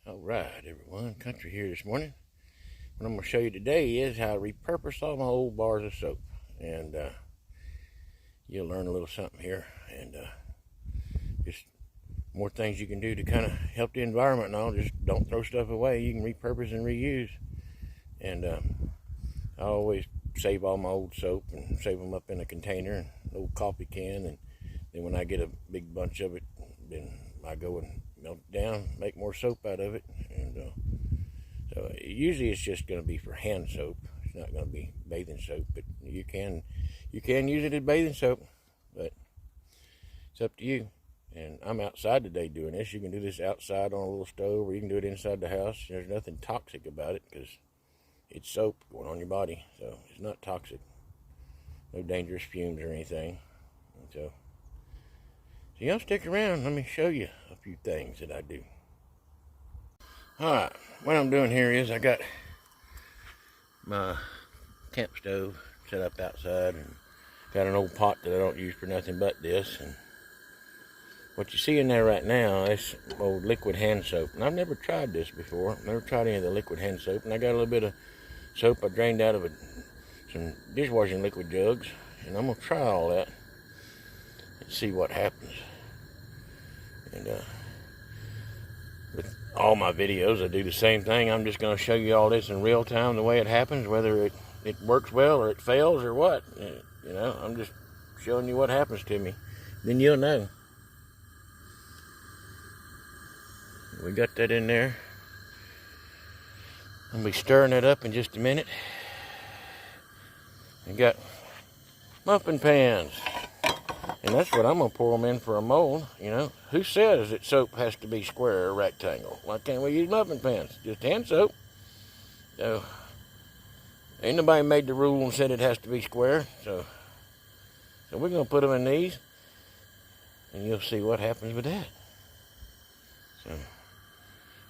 All right, everyone, Country here this morning. What I'm going to show you today is how to repurpose all my old bars of soap. And you'll learn a little something here. And just more things you can do to kind of help the environment and all. Just don't throw stuff away. You can repurpose and reuse. And I always save all my old soap and save them up in a container and an old coffee can. And then when I get a big bunch of it, then I go and melt it down, make more soap out of it. And so usually it's just going to be for hand soap. It's not going to be bathing soap, but you can use it as bathing soap, but it's up to you. And I'm outside today doing this. You can do this outside on a little stove, or you can do it inside the house. There's nothing toxic about it because it's soap going on your body, so it's not toxic. No dangerous fumes or anything. And so y'all stick around. Let me show you a few things that I do. Alright, what I'm doing here is I got my camp stove set up outside and got an old pot that I don't use for nothing but this. And what you see in there right now is old liquid hand soap. And I've never tried this before. Never tried any of the liquid hand soap. And I got a little bit of soap I drained out of some dishwashing liquid jugs. And I'm going to try all that and see what happens. And with all my videos, I do the same thing. I'm just going to show you all this in real time, the way it happens, whether it works well or it fails or what. You know, I'm just showing you what happens to me. Then you'll know. We got that in there. I'm going to be stirring it up in just a minute. I got muffin pans. And that's what I'm going to pour them in for a mold, you know. Who says that soap has to be square or rectangle? Why can't we use muffin pans? Just hand soap. So, ain't nobody made the rule and said it has to be square. So we're going to put them in these, and you'll see what happens with that. So,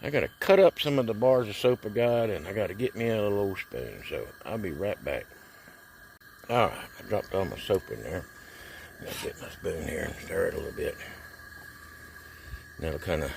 I got to cut up some of the bars of soap I got, and I got to get me a little old spoon. So, I'll be right back. All right, I dropped all my soap in there. I'll get my spoon here and stir it a little bit. And it'll kind of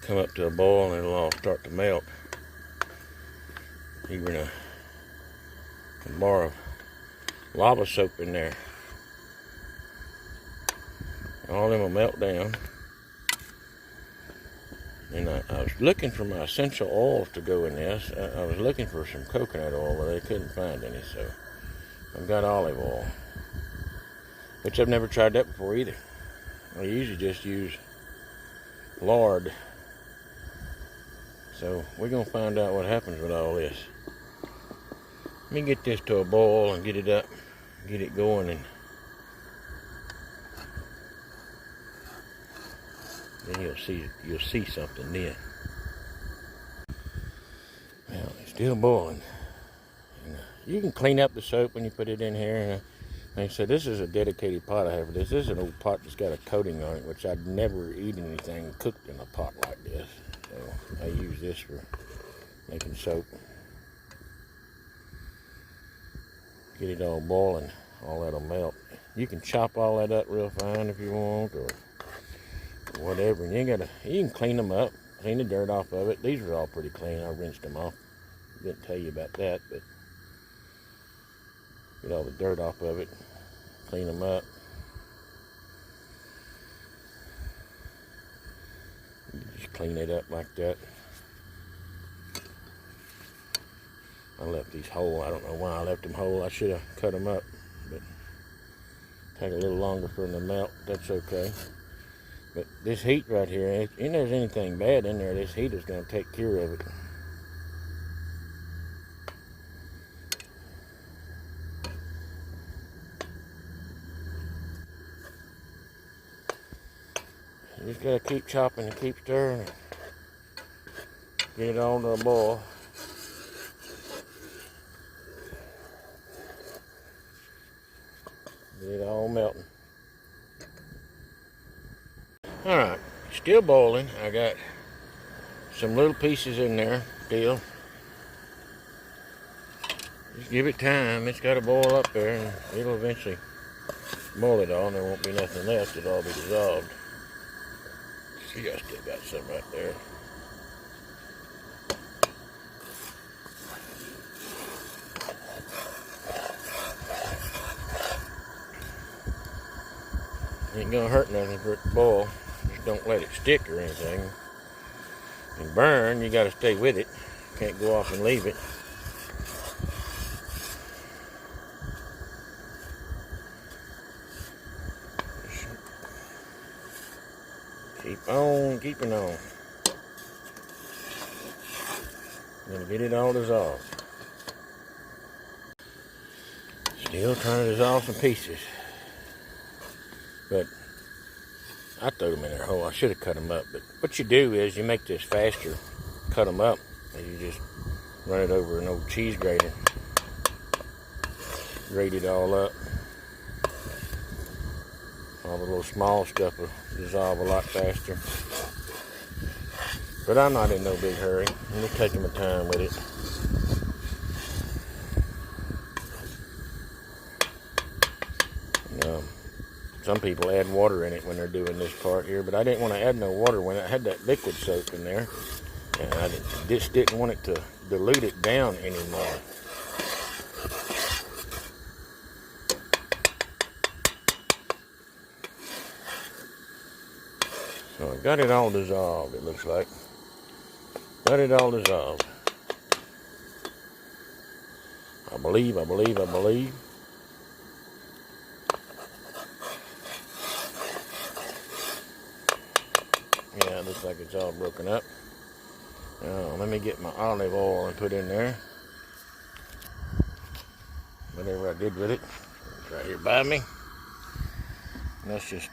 come up to a boil and it'll all start to melt. Even a bar of lava soap in there. All of them will melt down. And I was looking for my essential oils to go in this. I was looking for some coconut oil, but I couldn't find any, so I've got olive oil. Which I've never tried that before either. I usually just use lard. So we're going to find out what happens with all this. Let me get this to a boil and get it up, get it going, and then you'll see something then. Well, it's still boiling. And, you can clean up the soap when you put it in here. And, like I said, this is a dedicated pot I have for this. This is an old pot that's got a coating on it, which I'd never eat anything cooked in a pot like this. So I use this for making soap. Get it all boiling, all that'll melt. You can chop all that up real fine if you want, or whatever. And you can clean them up, clean the dirt off of it. These are all pretty clean. I rinsed them off. Didn't tell you about that, but get all the dirt off of it, clean them up. Just clean it up like that. I left these whole. I don't know why I left them whole. I should have cut them up, but take a little longer for them to melt. That's okay. But this heat right here, ain't there's anything bad in there, this heat is going to take care of it. You just gotta keep chopping and keep stirring. Get it all to a boil. Get it all melting. Alright, still boiling. I got some little pieces in there still. Just give it time. It's gotta boil up there and it'll eventually boil it all and there won't be nothing left. It'll all be dissolved. See, I still got some right there. Ain't gonna hurt nothing for it to boil. Just don't let it stick or anything. And burn, you gotta stay with it. Can't go off and leave it. Keep on keeping on. Gonna get it all dissolved. Still trying to dissolve some pieces. But I threw them in their hole. I should have cut them up. But what you do is you make this faster. Cut them up. And you just run it over an old cheese grater. Grate it all up. All the little small stuff will dissolve a lot faster. But I'm not in no big hurry. I'm just taking my time with it. Some people add water in it when they're doing this part here, but I didn't want to add no water when I had that liquid soap in there. And I just didn't want it to dilute it down anymore. So I got it all dissolved, it looks like. Got it all dissolved. I believe. Yeah, it looks like it's all broken up. Now, let me get my olive oil and put in there. Whatever I did with it. It's right here by me. And that's just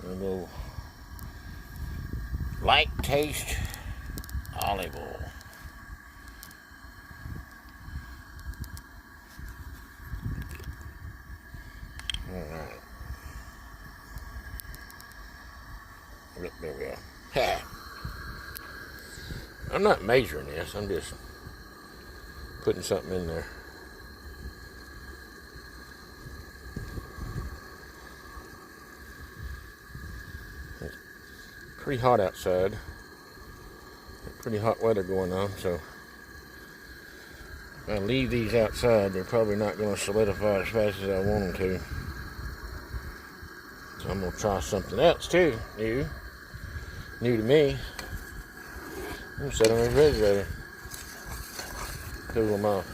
a little light taste olive oil. Alright. Look, there we go. Ha! I'm not measuring this, I'm just putting something in there. It's pretty hot outside. Pretty hot weather going on, so if I leave these outside, they're probably not going to solidify as fast as I want them to. So I'm going to try something else too, new to me. I'm going to set them in the refrigerator, cool them off.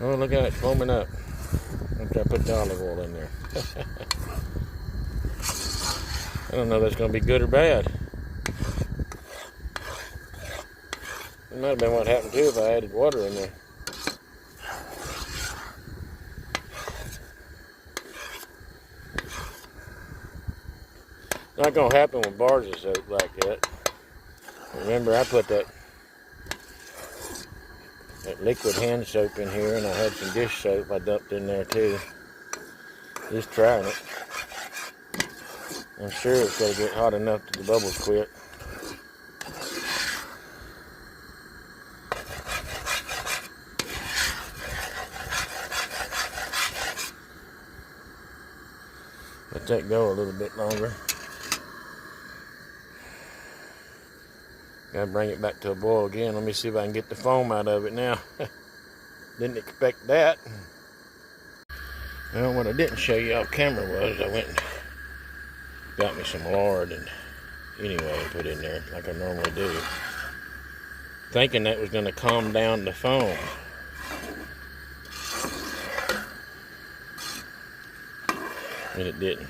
Oh, look at it foaming up. After I put the olive oil in there. I don't know if that's going to be good or bad. It might have been what happened too if I added water in there. Not going to happen with bars of soap like that. Remember, I put that liquid hand soap in here, and I had some dish soap I dumped in there too. Just trying it. I'm sure it's going to get hot enough that the bubbles quit. Let that go a little bit longer. Gotta bring it back to a boil again. Let me see if I can get the foam out of it now. Didn't expect that. Well, what I didn't show you off camera was I went and got me some lard and anyway put in there like I normally do, thinking that was going to calm down the foam. And it didn't.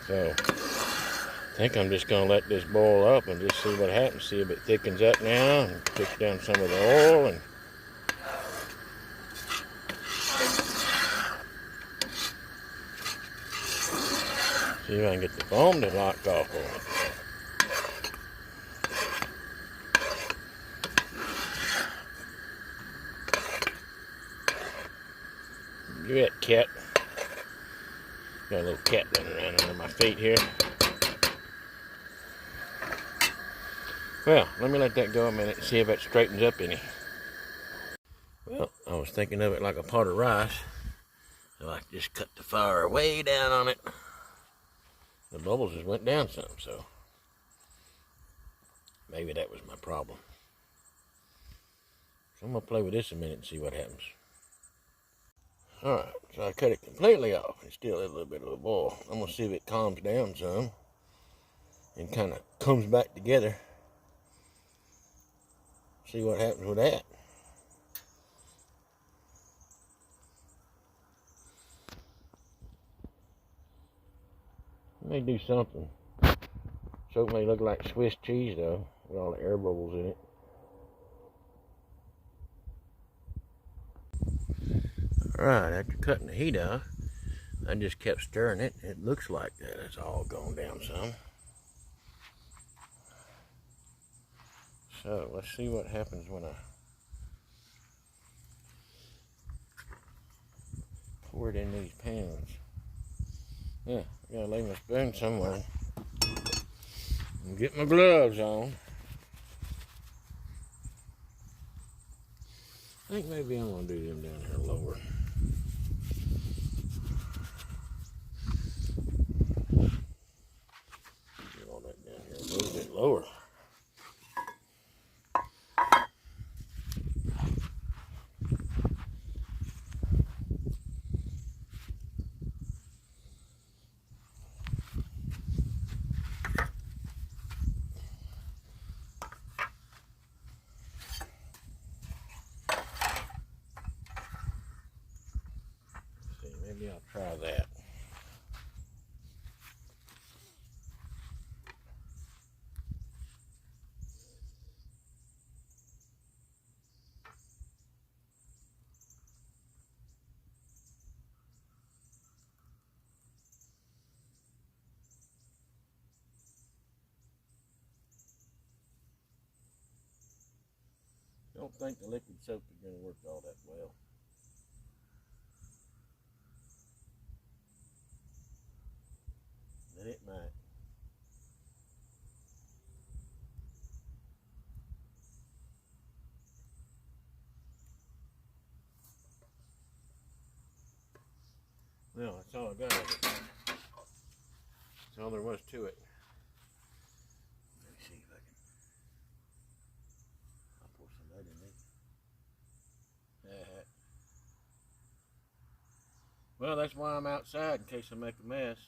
So I think I'm just going to let this boil up and just see what happens. See if it thickens up now and push down some of the oil and see if I can get the foam to lock off on it. Give me that cat. Got a little cat running around under my feet here. Well, let me let that go a minute and see if that straightens up any. Well, I was thinking of it like a pot of rice. So I just cut the fire way down on it. The bubbles just went down some, so Maybe that was my problem. So I'm going to play with this a minute and see what happens. Alright, so I cut it completely off. It still has a little bit of a boil. I'm going to see if it calms down some and kind of comes back together. See what happens with that. It may do something. Soap may look like Swiss cheese though, with all the air bubbles in it. Alright, after cutting the heat off, I just kept stirring it. It looks like that it's all gone down some. So let's see what happens when I pour it in these pans. Yeah, I gotta lay my spoon somewhere and get my gloves on. I think maybe I'm gonna do them down here lower. Do all that down here a little bit lower. Maybe I'll try that. Don't think the liquid soap is going to work all that well. But it might. Well, that's all I got of it. That's all there was to it. Let me see if I can. I'll pour some of that in there. Well, that's why I'm outside, in case I make a mess.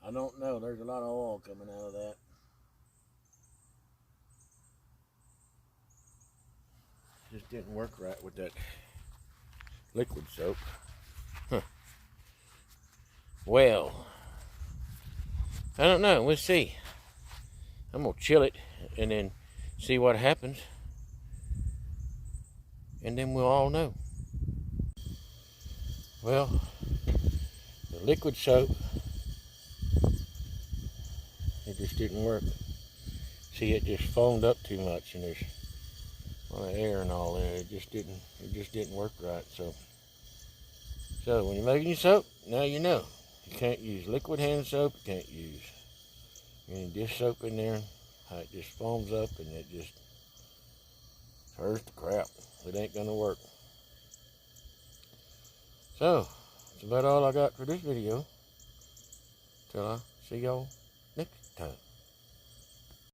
I don't know. There's a lot of oil coming out of that. Just didn't work right with that liquid soap. Huh. Well, I don't know. We'll see. I'm going to chill it and then see what happens. And then we'll all know. Well, the liquid soap, it just didn't work. See, it just foamed up too much, and there's a lot of air and all there. It just didn't work right. So when you're making your soap, now you know. You can't use liquid hand soap. You can't use any dish soap in there. How it just foams up and it just hurts the crap. It ain't gonna work. So that's about all I got for this video. Till I see y'all next time.